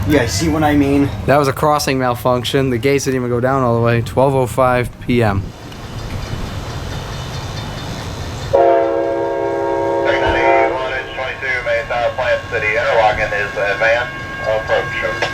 Yeah, see what I mean? That was a crossing malfunction. The gates didn't even go down all the way. 12:05 p.m. 22 Main Tower Plant City Interlochen is advanced approach.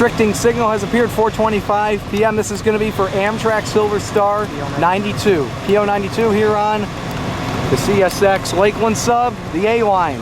restricting signal has appeared, 4:25 p.m. This is going to be for Amtrak Silver Star 92. PO 92 here on the CSX Lakeland sub, the A line.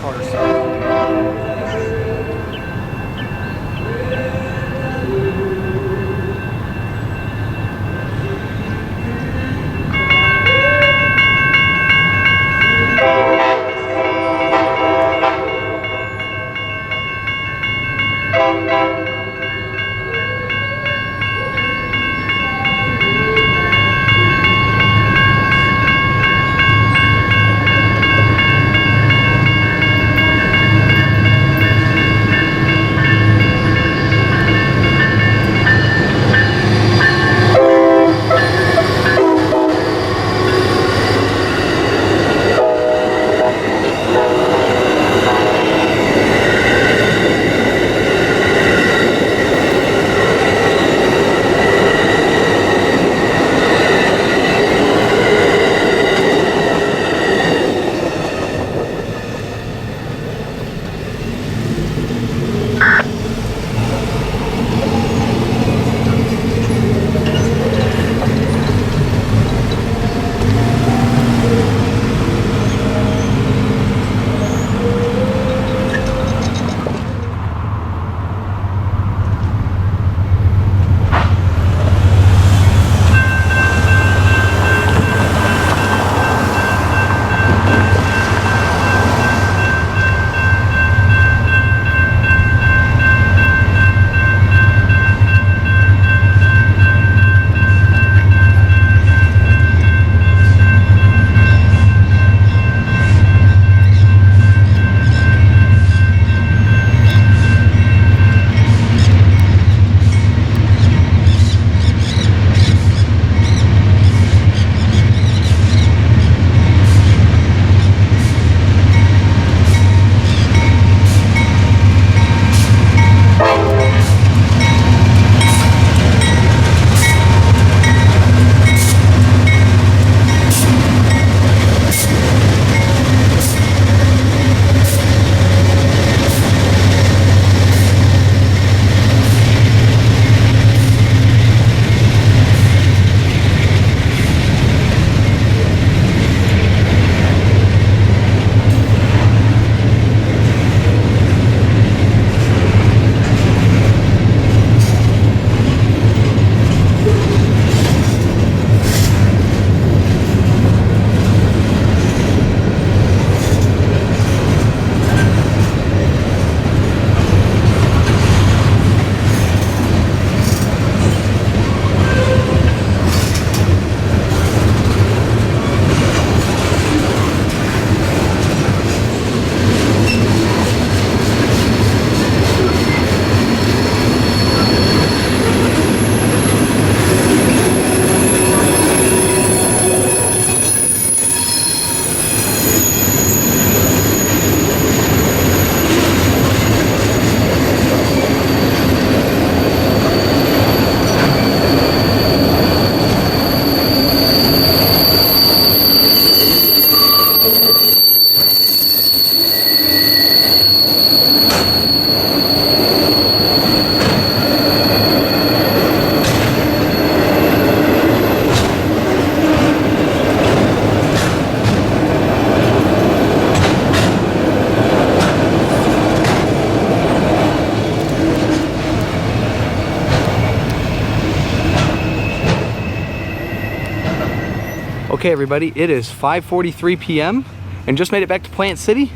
Okay everybody, it is 5:43 p.m. and just made it back to Plant City.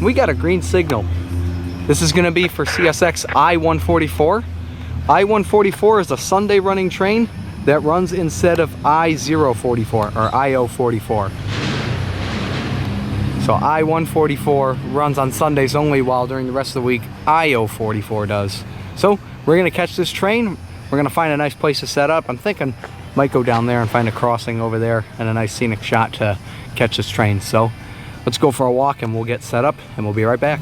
We got a green signal. This is gonna be for CSX I-144. I-144 is a Sunday running train that runs instead of I-044 or I-044. So I-144 runs on Sundays only, while during the rest of the week I-044 does. So we're gonna catch this train. We're gonna find a nice place to set up. I'm thinking might go down there and find a crossing over there and a nice scenic shot to catch this train. So let's go for a walk and we'll get set up and we'll be right back.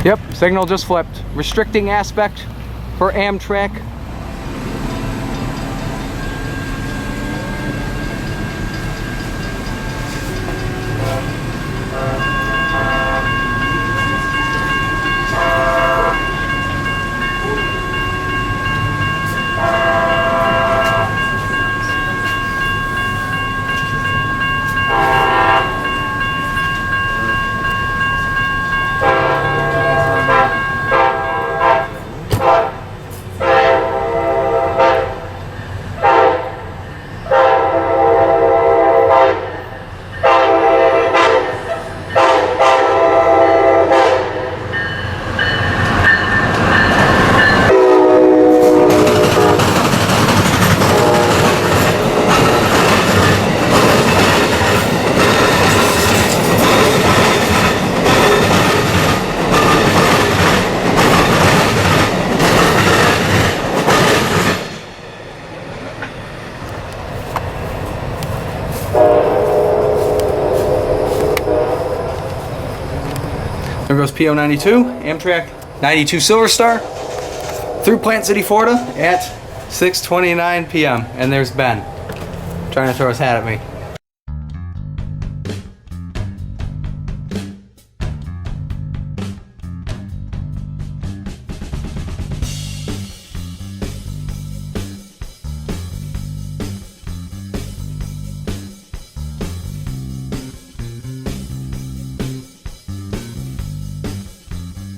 Yep, signal just flipped. Restricting aspect for Amtrak. There goes PO 92, Amtrak 92 Silver Star, through Plant City, Florida at 6:29 p.m. And there's Ben trying to throw his hat at me.